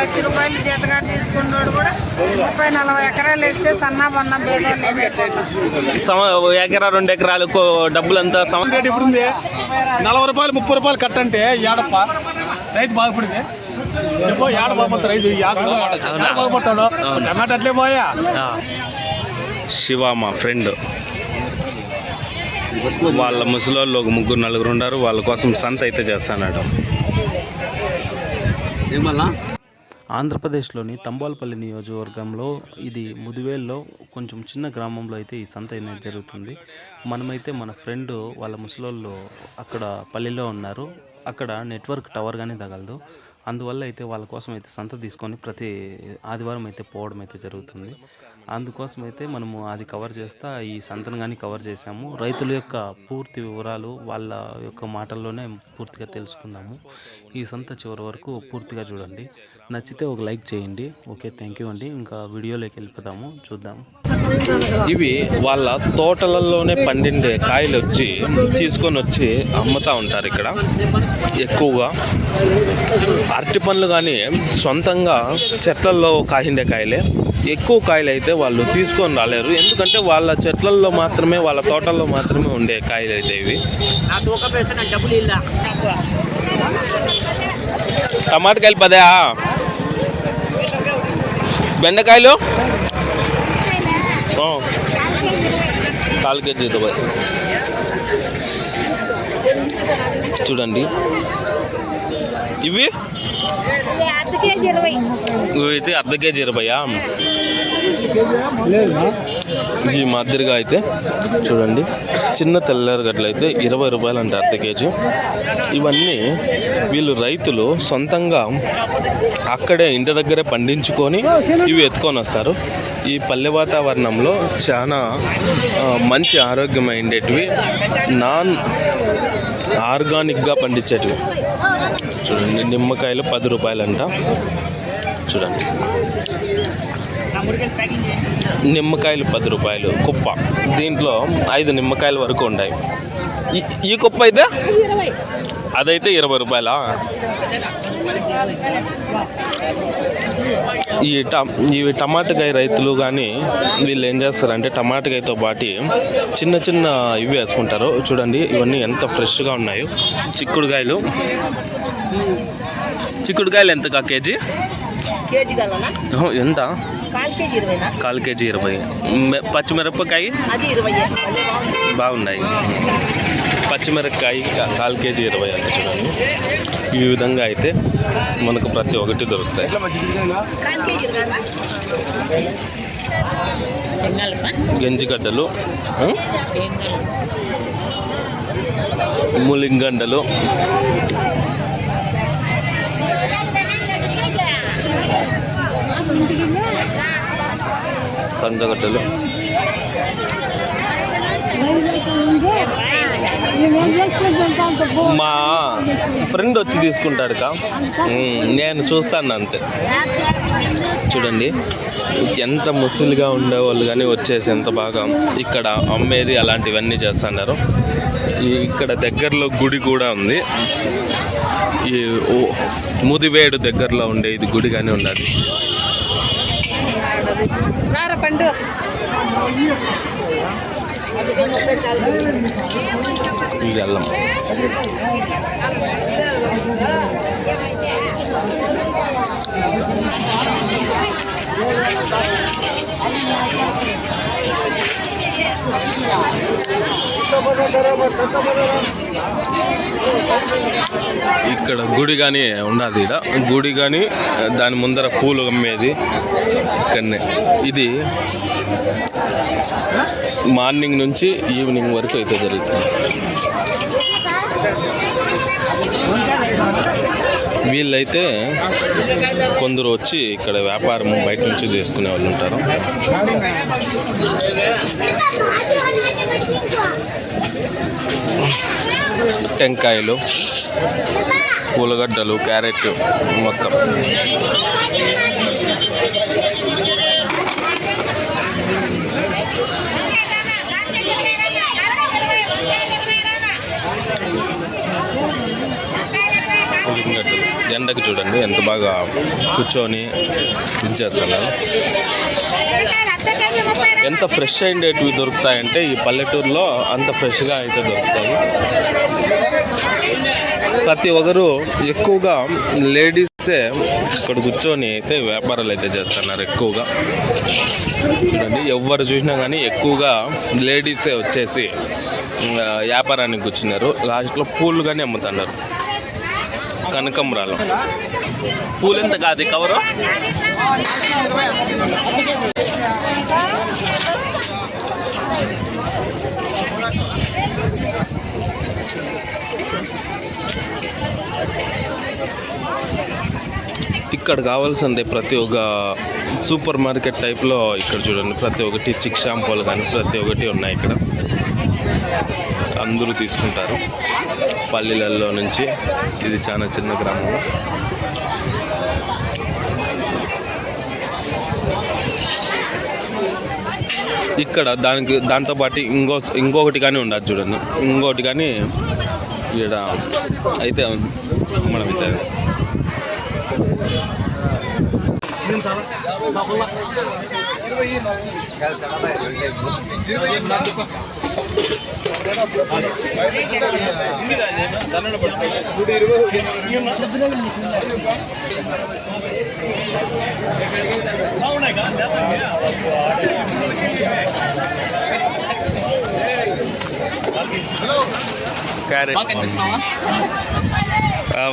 లక్ష రూపాయలు జీతగాడు తీసుకున్నాడు కూడా 30-40 ఎకరాలు వేస్తే సన్నా బన్న బేదోళ్ళు ఎకరా 2 ఎకరాలు డబ్బులు అంతా 40 రూపాయలు 30 రూపాయలు కట్టంటే ఏడప్ప రైతు బాగుపడింది. ఏడ బాగుపడతాడు రైతు, బాగుపడతాడు. టమాటా అట్లే పోయా. శివ మా ఫ్రెండ్, వాళ్ళ ముసలోళ్ళు ఒక 3-4 ఉన్నారు. వాళ్ళ కోసం సంత అయితే చేస్తాడు. ఆంధ్రప్రదేశ్లోని తంబోలపల్లి నియోజకవర్గంలో ఇది ముదివేల్లో కొంచెం చిన్న గ్రామంలో అయితే ఈ సంత అనేది జరుగుతుంది. మనమైతే మన ఫ్రెండ్ వాళ్ళ ముసలోళ్ళు అక్కడ పల్లెలో ఉన్నారు. అక్కడ నెట్వర్క్ టవర్ కానీ తగలదు. అందువల్ల అయితే వాళ్ళ కోసం అయితే సంత తీసుకొని ప్రతి ఆదివారం అయితే పోవడం అయితే జరుగుతుంది. అందుకోసం అయితే మనము అది కవర్ చేస్తా ఈ సంతను కానీ కవర్ చేసాము. రైతుల యొక్క పూర్తి వివరాలు వాళ్ళ యొక్క మాటల్లోనే పూర్తిగా తెలుసుకుందాము. ఈ సంత చివరి వరకు పూర్తిగా చూడండి. నచ్చితే ఒక లైక్ చేయండి. ఓకే, థ్యాంక్ యూ అండి. ఇంకా వీడియోలోకి వెళ్ళిపోదాము, చూద్దాం. ఇవి వాళ్ళ తోటలలోనే పండిండే కాయలు వచ్చి తీసుకొని వచ్చి అమ్ముతూ ఉంటారు. ఇక్కడ ఎక్కువగా అరటి పండ్లు కానీ సొంతంగా చెట్లల్లో కాయిండే కాయలే. ఎక్కువ కాయలు అయితే వాళ్ళు తీసుకొని రాలేరు, ఎందుకంటే వాళ్ళ చెట్లల్లో మాత్రమే, వాళ్ళ తోటల్లో మాత్రమే ఉండే కాయలు అయితే ఇవి. టమాటకాయలు 10, బెండకాయలు 4 కేజీ 20. చూడండి, ఇవి అయితే అర్ధ కేజీ 20. ఈ మాదిరిగా అయితే చూడండి, చిన్న తెల్లరగడ్డలు అయితే 20 రూపాయలు అంటే అర్ధ కేజీ. ఇవన్నీ వీళ్ళు రైతులు సొంతంగా అక్కడే ఇంటి దగ్గరే పండించుకొని ఇవి ఎత్తుకొని వస్తారు. ఈ పల్లె వాతావరణంలో చాలా మంచి ఆరోగ్యమైనటివి, నాన్ ఆర్గానిక్గా పండించేటివి. చూడండి, నిమ్మకాయలు 10 రూపాయలు అంట. చూడండి, నిమ్మకాయలు 10 రూపాయలు కుప్ప. దీంట్లో 5 నిమ్మకాయల వరకు ఉన్నాయి. ఈ కుప్ప అయితే అదైతే 20 రూపాయలా. ఇవి టమాటకాయ రైతులు కానీ వీళ్ళు ఏం చేస్తారంటే టమాటకాయతో పాటు చిన్న చిన్న ఇవి వేసుకుంటారు. చూడండి, ఇవన్నీ ఎంత ఫ్రెష్గా ఉన్నాయో. చిక్కుడుకాయలు ఎంతగా కేజీ? ఎంత? 1/4 కేజీ 20. పచ్చిమిరపకాయ బాగున్నాయి. పచ్చిమిరపకాయ 1/4 కేజీ 20 అంటే చూడండి. ఈ విధంగా అయితే మనకు ప్రతి ఒక్కటి దొరుకుతాయి. గంజిగడ్డలు, ములింగండలు, కందగడ్డలు, మా ఫ్రెండ్ వచ్చి తీసుకుంటాడు కా, నేను చూస్తాను అంతే. చూడండి, ఎంత ముసలిగా ఉండేవాళ్ళు కానీ వచ్చేసి ఎంత బాగా ఇక్కడ అమ్మేది అలాంటివన్నీ చేస్తున్నారు. ఇక్కడ దగ్గరలో గుడి కూడా ఉంది. ఈ ముదివేడు దగ్గరలో ఉండే ఇది గుడి కానీ ఉన్నది. ఇది అల్లం. ఇక్కడ గుడి కానీ ఉన్నది. ఇక్కడ గుడి కానీ దాని ముందర పూలు అమ్మేది ఇక్కడనే. ఇది మార్నింగ్ నుంచి ఈవినింగ్ వరకు అయితే జరుగుతుంది. వీళ్ళైతే కొందరు వచ్చి ఇక్కడ వ్యాపారం బయట నుంచి చేసుకునే వాళ్ళు ఉంటారు. టెంకాయలు, పూలగడ్డలు, క్యారెట్ మొత్తం. ఉల్లిగడ్డలు, ఎండకు చూడండి ఎంత బాగా కూర్చొని ఇచ్చేస్తున్నారు. ఎంత ఫ్రెష్ అయ్యేటివి దొరుకుతాయంటే ఈ పల్లెటూరులో అంత ఫ్రెష్గా అయితే దొరుకుతాయి. ప్రతి ఒక్కరు ఎక్కువగా లేడీసే ఇక్కడ కూర్చొని అయితే వ్యాపారాలు అయితే చేస్తున్నారు. ఎక్కువగా చూడండి, ఎవరు చూసినా కానీ ఎక్కువగా లేడీసే వచ్చేసి వ్యాపారానికి కూర్చున్నారు. లాస్ట్లో పూలు కానీ అమ్ముతున్నారు. కనకంబరాలు పూలు ఎంత కాదు కవరు? ఇక్కడ కావాల్సిందే ప్రతి ఒక్క సూపర్ మార్కెట్ టైప్లో ఇక్కడ చూడండి, ప్రతి ఒక్కటి చిక్ షాంపూలు కానీ ప్రతి ఒక్కటి ఉన్నాయి. ఇక్కడ అందరూ తీసుకుంటారు పల్లెలలో నుంచి. ఇది చాలా చిన్న గ్రామం. ఇక్కడ దాంతోపాటు ఇంకొకటి కానీ ఉండదు చూడండి, ఇంకొకటి కానీ ఇక్కడ అయితే మనం అయితే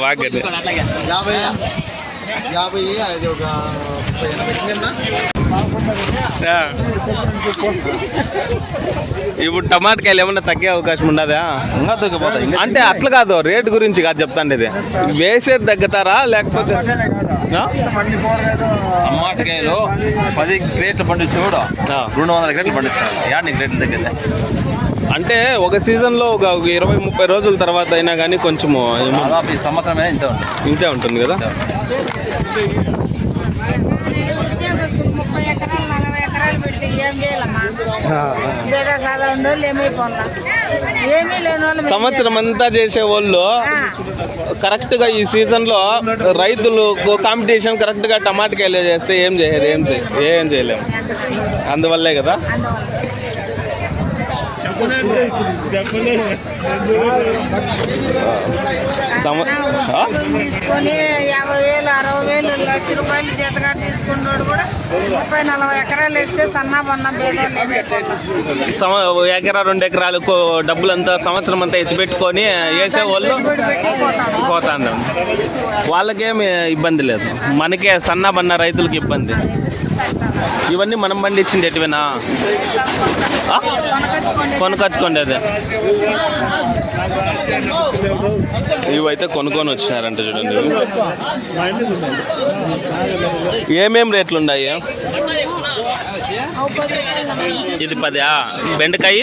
వాగండి. ఇప్పుడు టమాటకాయలు ఏమన్నా తగ్గే అవకాశం ఉండదా? ఇంకా తగ్గిపోతాయి. అంటే అట్లా కాదు, రేటు గురించి కాదు చెప్తాండి. ఇది వేసేది తగ్గుతారా లేకపోతే? టమాటకాయలు 10 క్రేట్లు పండించి కూడా 200 క్రేట్లు పండిస్తాను. నీకు రేట్లు తగ్గింది అంటే ఒక సీజన్లో ఒక 20-30 రోజుల తర్వాత అయినా కానీ కొంచెము ఈ సంవత్సరమే ఇంతే ఉంటుంది కదా. 30 ఎకరాలు 40 ఎకరాలు పెడితే ఏం చేయాలమ్మా? ఏమీ లేని వాళ్ళు సంవత్సరం అంతా చేసే వాళ్ళు కరెక్ట్గా ఈ సీజన్లో రైతులు కాంపిటీషన్ కరెక్ట్గా టమాటకాయలు చేస్తే ఏం చేయరు, ఏం చేయలేము. అందువల్లే కదా. తీసుకొని 50,000 60,000 లక్ష రూపాయలు జీతగా తీసుకున్నాడు కూడా 30-40 ఎకరాలు వేస్తే సన్నా బన్నా ఎకరా 2 ఎకరాలు డబ్బులంతా సంవత్సరం అంతా ఎత్తి పెట్టుకొని వేసే వాళ్ళు పోతాండ. వాళ్ళకేమి ఇబ్బంది లేదు, మనకే సన్నా బన్నా రైతులకి ఇబ్బంది. ఇవన్నీ మనం పండించింది ఎటువేనా కొనుకొచ్చుకోండి. ఇవైతే కొనుక్కొని వచ్చినారంట చూడండి. ఏమేం రేట్లు ఉన్నాయి? ఇది 10, బెండకాయ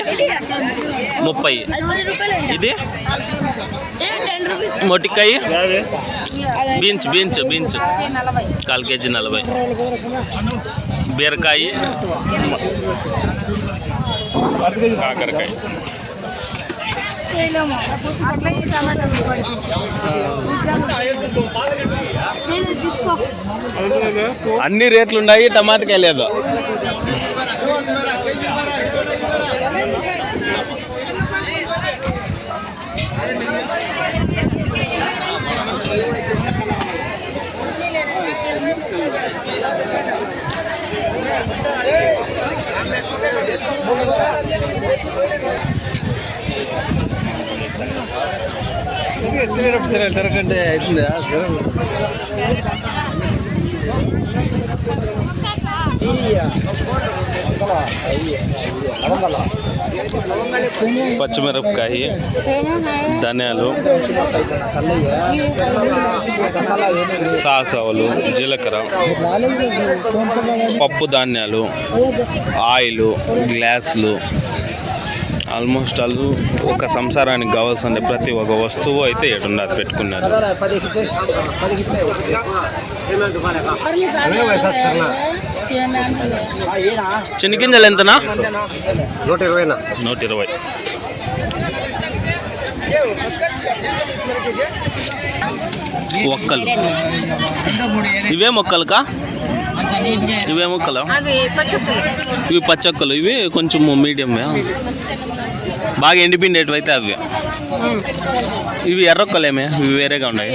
30, ఇది మొటికాయ బీన్స్ 1/4 కేజీ 40, బీరకాయ, కాకరకాయ. అన్ని రేట్లు ఉన్నాయి, టమాటకాయ లేదు. తిరగంటే అవుతుందా? పచ్చిమిరపకాయ, ధనియాలు, సాసవలు, జీలకర్ర, పప్పు ధాన్యాలు, ఆయిల్, గ్లాసులు, ఆల్మోస్ట్ వాళ్ళు ఒక సంసారానికి కావాల్సిన ప్రతి ఒక్క వస్తువు అయితే ఏడున్నది పెట్టుకున్నారు. చెనిగింజలు ఎంతనా? 120. ఒక్కలు ఇవే మొక్కలుకా? ఇవే మొక్కలు? అది పచ్చడి. ఇవి పచ్చొక్కలు, ఇవి కొంచెం మీడియం, బాగా ఎండిపిండేటివి అయితే అవి. ఇవి ఎర్రొక్కలేమే, ఇవి వేరేగా ఉన్నాయి.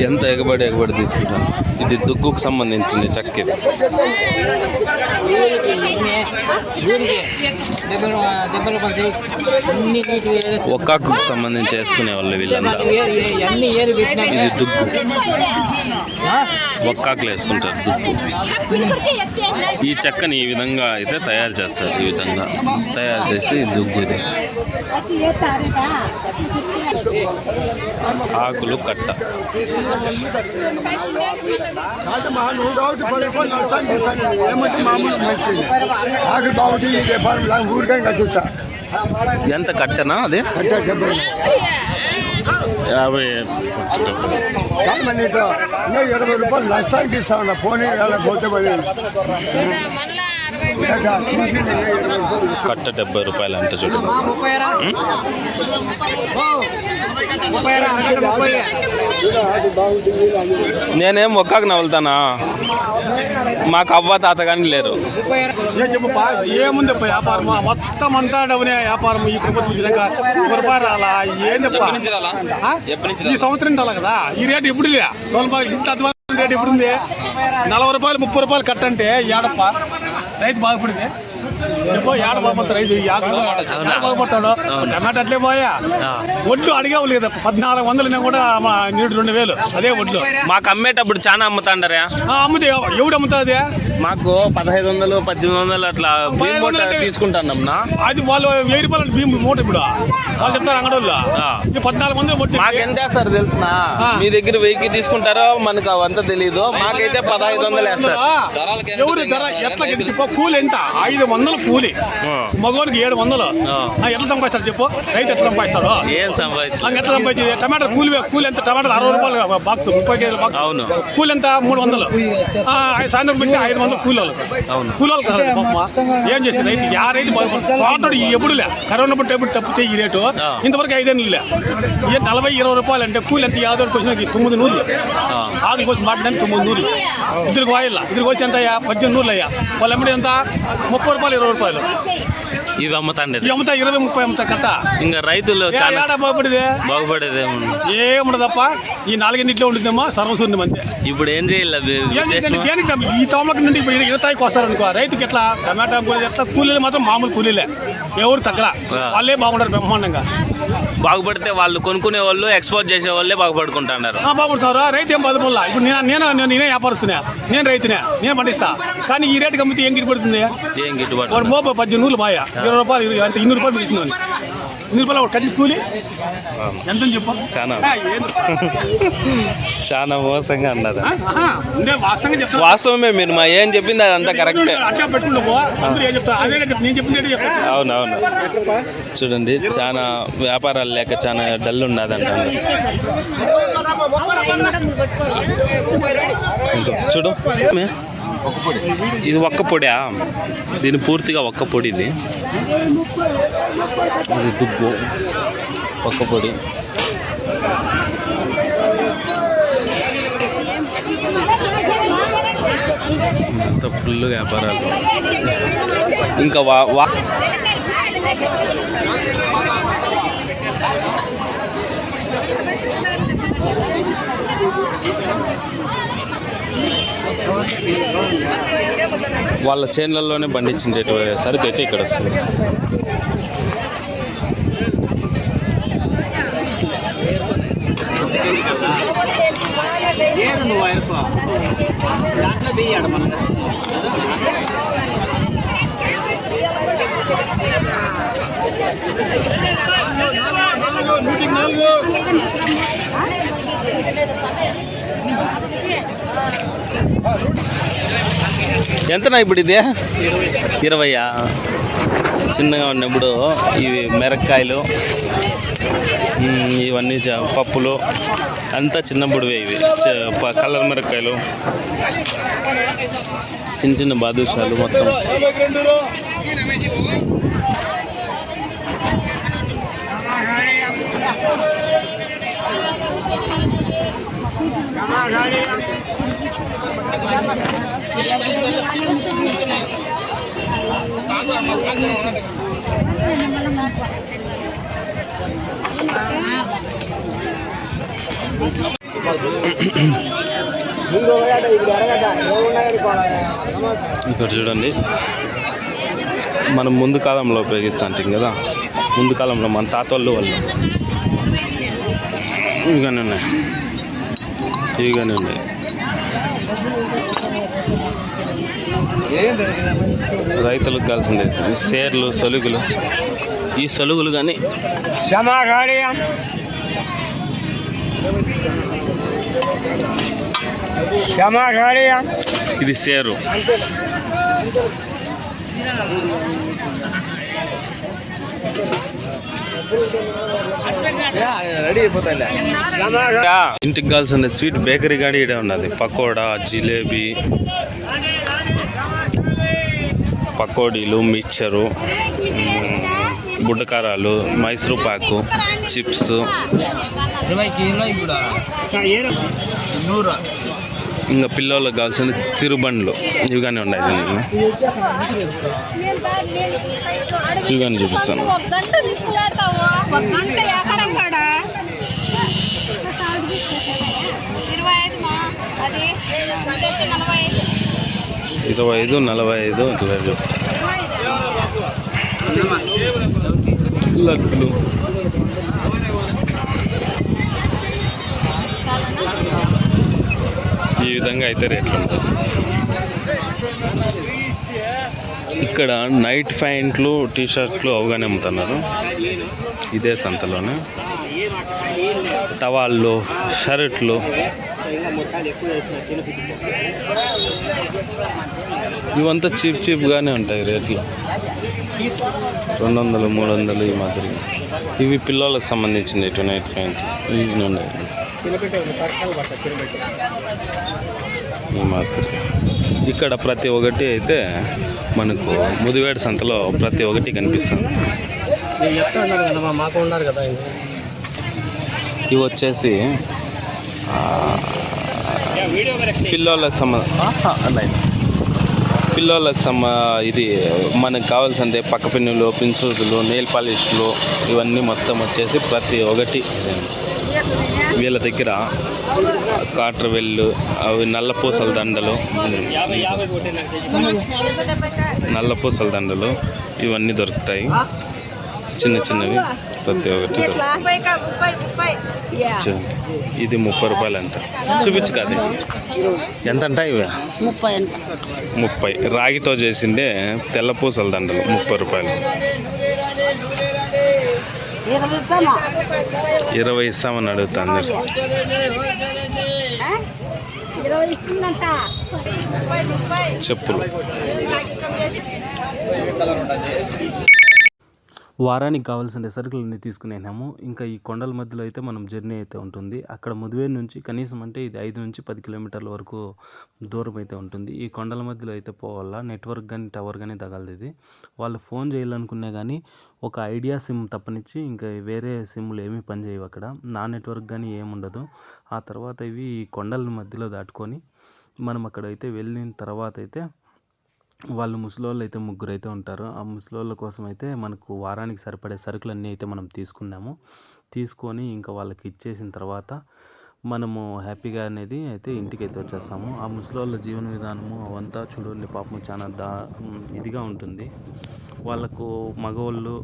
ఎంత ఎగబడి తీసుకుంటాను. ఇది దుగ్గుకు సంబంధించింది చెక్క. ఇది ఒక్కాకు సంబంధించి వేసుకునే వాళ్ళు వీళ్ళంతా. ఇది దుగ్గు, ఒక్కాకులు వేసుకుంటారు దుగ్గు. ఈ చెక్కని ఈ విధంగా అయితే తయారు చేస్తారు. ఈ విధంగా తయారు చేసి దుగ్గు. ఇది ఆకులు కట్ట. ఎంత కట్టనా అది? 50. 20 రూపాయలు నష్టానికి ఇస్తా ఉన్నా. పోనీ పోతే కట్ట 70 రూపాయలు అంట. చూడండి, నేనేం ఒక్కాకు నవ్వులుతానా, మాకు అవ్వ తాత కానీ లేరు. ఏముంది వ్యాపారం మొత్తం అంతా డబ్బునే వ్యాపారం. ఈ ప్రభుత్వం రూపాయలు రాలా ఏం ఈ సంవత్సరం రాలా కదా. ఈ రేటు ఎప్పుడు ఇంత అధ్వానం రేటు ఎప్పుడుంది? 40 రూపాయలు 30 రూపాయలు కట్టంటే ఏడప్ప రైతు బాగుపడింది. ఏడ బాగుపడతాడు రైతు. బాగుపడతాడు. టమాటా అట్లే పోయా. వడ్లు అడిగేవు లేదు. 1400 కూడా నీడు 2000 అదే వడ్లు. మాకు అమ్మేటప్పుడు చాలా అమ్ముతాండరా? అమ్ముతే ఎవడు అమ్ముతుంది? మాకు 1500 1800 అట్లా బియ్యం మూట తీసుకుంటానమ్మా. అది వాళ్ళు 1000 రూపాయలు బియ్యం మూట. ఇప్పుడు వాళ్ళు చెప్తారు అంగడోళ్ళు 1400 వడ్లు. మాకెంత వేస్తారు తెలిసిన? మీ దగ్గర 1000కి తీసుకుంటారో మనకు అవంతా తెలియదు. మాకైతే 1500 వేస్తారు. ఎవరు ధర ఎట్లా? కూలి ఎంత? 500 కూలి. మగవానికి 700. ఎట్లా సంపాదిస్తారు చెప్పు? రైతు ఎట్లా సంపాదిస్తాడు? ఏం సంపాదించారు? ఎట్లా సంపాదించి? టమాటా కూలి ఎంత? టమాటా 60 రూపాయలు బాక్స్, 30 కేజీల బాక్స్. అవును. కూలి ఎంత? 300. సాయంత్రం పెట్టి 500 కూలీలు. కూలీలు కాదు. ఏం చేసి రైతు రైతు తోటడు ఎప్పుడులే. కరోనా టైపు తప్పితే ఈ రేటు ఇంతవరకు 5 ఏళ్ళులే. 40 20 రూపాయలు అంటే కూలి ఎంత? 50 వచ్చిన 9 నూళ్ళు. ఆకులు కోసం మాట్లాడడానికి 9 నూళ్ళు. ఇద్దరికి వాయిల్లా. ఇద్దరికి వచ్చి ఎంత అయ్యా? 18 నూళ్ళు అయ్యా. వాళ్ళు ఎమ్మడి ఎంత? 30 రూపాయలు 20 రూపాయలు. ఇది అమ్ముతాండి. అమ్ముతా 20 30 అమ్ముతా కట్ట. ఇంకా రైతులు చాలా బాగుపడేది ఏముండదప్ప. ఈ 4 ఇంట్లో ఉంటుందేమో సర్వసూర్యం అంతే. ఇప్పుడు ఏం చేయాలి? ఈ తోమలకి నుండి 20కి వస్తారనుకో రైతుకి ఎట్లా? టమాటా ఎట్లా? కూలీలు మాత్రం మామూలు కూలీలే, ఎవరు తగ్గల. వాళ్ళే బాగుంటారు బ్రహ్మాండంగా. బాగుపడితే వాళ్ళు కొనుక్కునే వాళ్ళు, ఎక్స్పోర్ట్ చేసే వాళ్ళే బాగుపడుకుంటున్నారు. బాగుంటారు. రైతు ఏం బాధపడాల. ఇప్పుడు నేనే వ్యాపారస్తున్నా, నేను రైతునే, నేను పండిస్తా. కానీ ఈ రేటుకి అమ్మితే ఏం గిట్టుబడుతుంది? ఏం గిట్టుబాటు? వాడు మోప 18 నూళ్ళు బాయా. 20 రూపాయలు అంటే 200 రూపాయలు ఇచ్చినాను. 200 రూపాయలు కట్టి కూలి ఎంత చెప్పు? చాలా మోసంగా అన్నారు. వాస్తవంగా చెప్తా. వాస్తవమే, మీరు మా ఏం చెప్పింది అదంతా కరెక్టే. అట్లా పెట్టుకుంటా. ఏం చెప్తా? అదే నేను చెప్పింది. అవునవును. చూడండి, చాలా వ్యాపారాలు లేక చాలా డల్ ఉన్నదంట. చూడు, ఇది ఒక్క పొడా? దీని పూర్తిగా ఒక్క పొడి. ఇది దుగ్గు ఒక్క పొడి. అంత ఫుల్ వ్యాపారాలు. ఇంకా వాళ్ళ చేన్లలోనే పండించే సరుకు అయితే ఇక్కడ వస్తుంది. ఎంతనా ఇప్పుడు ఇది? 20. చిన్నగా ఉన్నప్పుడు ఇవి మిరపకాయలు, ఇవన్నీ పప్పులు అంతా చిన్నప్పుడువే. ఇవి కలర్ మిరపకాయలు చిన్న చిన్న బాదుషాలు మొత్తం. ఇక్కడ చూడండి, మనం ముందు కాలంలో ఉపయోగిస్తాంటాం కదా, ముందు కాలంలో మన తాతోళ్ళు వాళ్ళు ఇవిగానే ఉన్నాయి. రైతులకు కావాల్సిందే సేర్లు, సొలుగులు. ఈ సొలుగులు కానీ ఇది సేరు. ఇంటికి కావాల్సిన స్వీట్ బేకరీ గాడి ఇడే ఉన్నది. పకోడా, జిలేబీ, పకోడీలు, మిక్చరు, బుడ్డకారాలు, మైసూరు పాకు, చిప్స్, ఇంకా పిల్లలకు కావాల్సిన తిరుబండ్లు ఇవిగానే ఉన్నాయి. ఇవిగానే చూపిస్తాను. 25, 45 లడ్లు. ఈ విధంగా అయితే రేట్లు ఉంటాయి. ఇక్కడ నైట్ ప్యాంట్లు, టీషర్ట్లు అవగానే అమ్ముతున్నారు ఇదే సంతలోనే. టవాళ్ళు, షర్ట్లు, ఇవంతా చీప్గానే ఉంటాయి రేట్లు. 200, 300 ఈ మాదిరి. ఇవి పిల్లలకు సంబంధించినవి నైట్ ప్యాంట్ ఇవి ఉన్నాయి ఈ మాదిరి. ఇక్కడ ప్రతి ఒక్కటి అయితే మనకు ముదివేడు సంతలో ప్రతి ఒక్కటి కనిపిస్తుంది. ఇవి వచ్చేసి పిల్లోళ్ళకి ఇది మనకు కావాల్సిందే. పక్క పిన్నులు, పిన్సూదులు, నెయిల్ పాలిష్లు ఇవన్నీ మొత్తం వచ్చేసి ప్రతి ఒక్కటి వీళ్ళ దగ్గర. కాటర్ వెళ్ళు, అవి నల్లపూసల దండలు ఇవన్నీ దొరుకుతాయి. చిన్న చిన్నవి ప్రతి ఒక్కటి దొరుకుతాయి. ఇది 30 రూపాయలు అంట. చూపించు కాదు ఎంత అంట ఇవి? 30. రాగితో చేసిందే తెల్ల పూసల దండలు 30 రూపాయలు. 20 ఇస్తామని అడుగుతాను. చెప్పులు వారానికి కావాల్సిన సరుకులన్నీ తీసుకునేనాము. ఇంకా ఈ కొండల మధ్యలో అయితే మనం జర్నీ అయితే ఉంటుంది. అక్కడ ముదివేడు నుంచి కనీసం అంటే ఇది 5 నుంచి 10 కిలోమీటర్ల వరకు దూరం అయితే ఉంటుంది. ఈ కొండల మధ్యలో అయితే పోవాలా. నెట్వర్క్ కానీ టవర్ కానీ తగలదు. ఇది వాళ్ళు ఫోన్ చేయాలనుకునే కానీ ఒక ఐడియా సిమ్ తప్పనిచ్చి ఇంకా వేరే సిమ్లు ఏమీ పనిచేయవు అక్కడ. నా నెట్వర్క్ కానీ ఏముండదు. ఆ తర్వాత ఇవి కొండల మధ్యలో దాటుకొని మనం అక్కడైతే వెళ్ళిన తర్వాత అయితే వాళ్ళు ముసలోళ్ళు అయితే 3 అయితే ఉంటారు. ఆ ముసలోళ్ళ కోసం అయితే మనకు వారానికి సరిపడే సరుకులన్నీ అయితే మనం తీసుకొని ఇంకా వాళ్ళకి ఇచ్చేసిన తర్వాత మనము హ్యాపీగా అనేది అయితే ఇంటికి అయితే వచ్చేస్తాము. ఆ ముసలోళ్ళ జీవన విధానము అవంతా చూడండి, పాపం చాలా ఇదిగా ఉంటుంది. వాళ్ళకు మగవాళ్ళు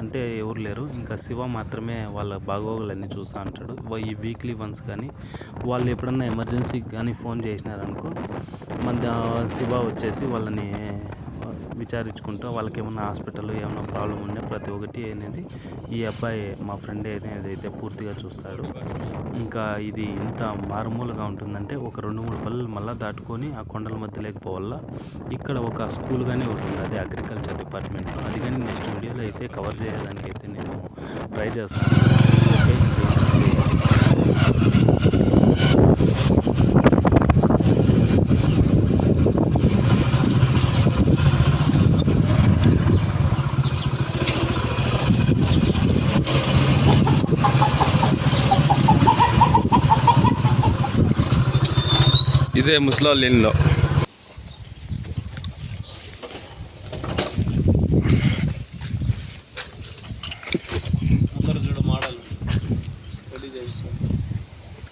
అంటే ఎవరు లేరు. ఇంకా శివ మాత్రమే వాళ్ళ బాగోగులన్నీ చూస్తూ ఉంటాడు. ఈ వీక్లీ వన్స్ కానీ వాళ్ళు ఎప్పుడన్నా ఎమర్జెన్సీకి కానీ ఫోన్ చేసినారనుకో మన శివ వచ్చేసి వాళ్ళని విచారించుకుంటూ వాళ్ళకి ఏమన్నా హాస్పిటల్లో ఏమైనా ప్రాబ్లం ఉండే ప్రతి ఒక్కటి అనేది ఈ అబ్బాయి మా ఫ్రెండ్ ఏదైతే పూర్తిగా చూస్తాడు. ఇంకా ఇది ఎంత మారుమూలగా ఉంటుందంటే ఒక 2-3 పల్లెలు మళ్ళీ దాటుకొని ఆ కొండల మధ్య లేకపోవాలా. ఇక్కడ ఒక స్కూల్ కానీ ఉంటుంది, అది అగ్రికల్చర్ డిపార్ట్మెంట్లో. అది కానీ నెక్స్ట్ వీడియోలో అయితే కవర్ చేయడానికి అయితే నేను ట్రై చేస్తాను. ఓకే, ఇంకా ఇదే ముసలోళ్ళ ఇల్లు.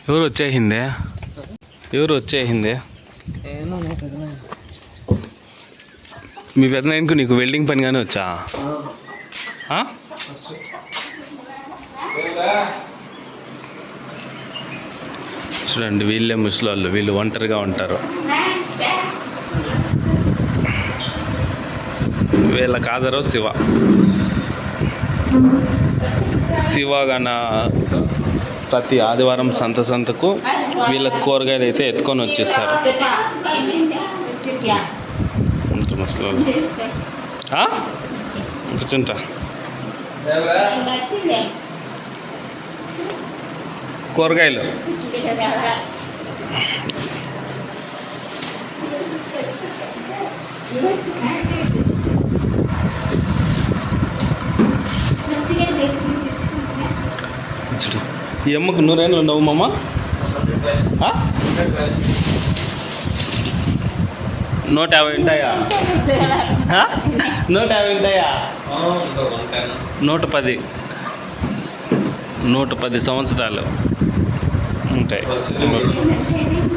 ఎవరు వచ్చేసిందే మీ పెద్దనాయనకు నీకు వెల్డింగ్ పని కానీ వచ్చా? చూడండి వీళ్ళే ముసలోళ్ళు, వీళ్ళు ఒంటరిగా ఉంటారు. వీళ్ళ కాదరు శివ గన ప్రతి ఆదివారం సంతకు వీళ్ళ కూరగాయలు అయితే ఎత్తుకొని వచ్చేస్తారు. ముసలోళ్ళు కూర్చుంటా. కూరగాయలు ఈ అమ్మకు 100 ఏళ్ళు ఉండవు మామ? 150 ఉంటాయా? 150 ఉంటాయా? 110 సంవత్సరాలు ఉంటాయి.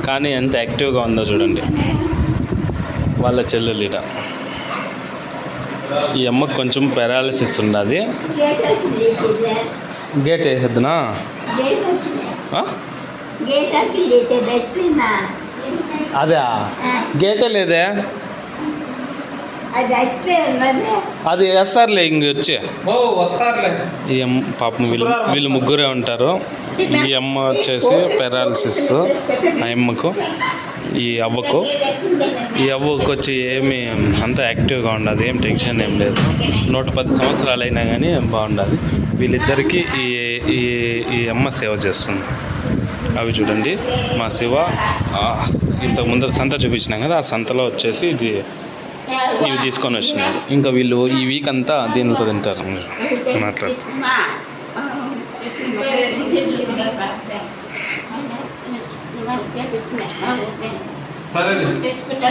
కానీ ఎంత యాక్టివ్గా ఉందో చూడండి వాళ్ళ చెల్లెలిట. ఈ అమ్మకు కొంచెం పెరాలసిస్ ఉన్నది. గేట్ వేసేద్దునా? అదే గేటే లేదే, అది వేస్తారులే ఇంక వచ్చి. ఈ అమ్మ పాపం వీళ్ళు ముగ్గురే ఉంటారు. ఈ అమ్మ వచ్చేసి పెరాలసిస్ ఆ అమ్మకు. ఈ అవ్వకు వచ్చి ఏమి అంత యాక్టివ్గా ఉండదు, ఏం టెన్షన్ ఏం లేదు. 110 సంవత్సరాలు అయినా కానీ బాగుండదు. వీళ్ళిద్దరికీ ఈ అమ్మ సేవ చేస్తుంది. అవి చూడండి మా శివ ఇంతకు ముందర సంత చూపించినాం కదా, ఆ సంతలో వచ్చేసి ఇవి తీసుకొని వచ్చినారు. ఇంకా వీళ్ళు ఈ వీక్ అంతా దీనితో తింటారు. మాట్లాడు.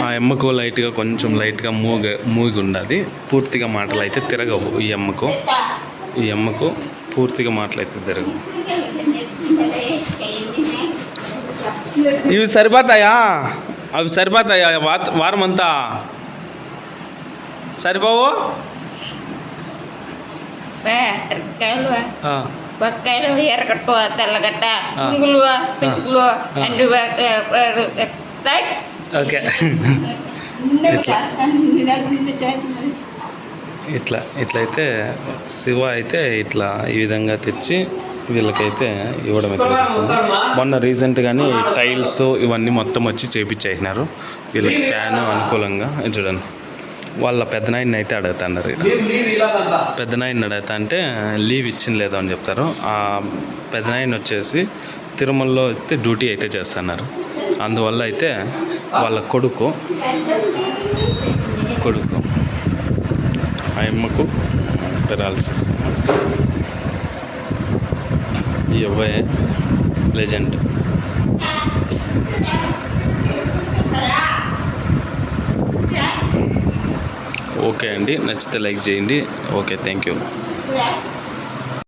ఆ అమ్మకు కొంచెం లైట్గా మూగి ఉండదు. పూర్తిగా మాటలు అయితే తిరగవు ఈ అమ్మకు పూర్తిగా మాటలు అయితే తిరగవు. ఇవి సరిపోతాయా? వారం అంతా సరిపోవు? బొక్కాయలు, ఎర్రగట్టు, తెల్లగట్ట, పుంగులు, పెంకులు, ఓకే. ఇట్లయితే శివ అయితే ఈ విధంగా తెచ్చి వీళ్ళకైతే ఇవ్వడం అయితే జరుగుతుంది. మొన్న రీసెంట్గానే టైల్స్ ఇవన్నీ మొత్తం వచ్చి చేయించేసినారు వీళ్ళకి, ఫ్యాను అనుకూలంగా. చూడండి వాళ్ళ పెద్దనాయన్ని అయితే అడుగుతున్నారు. పెద్దనాయన్ని అడుగుతా అంటే లీవ్ ఇచ్చింది లేదు అని చెప్తారు. ఆ పెద్దనాయన్ని వచ్చేసి తిరుమలలో అయితే డ్యూటీ అయితే చేస్తున్నారు. అందువల్ల అయితే వాళ్ళ కొడుకు ఆ అమ్మకు పెరాలసిస్. ఈ అబ్బాయి లెజెండ్. ఓకే అండి, నచ్చితే లైక్ చేయండి. Okay, thank you.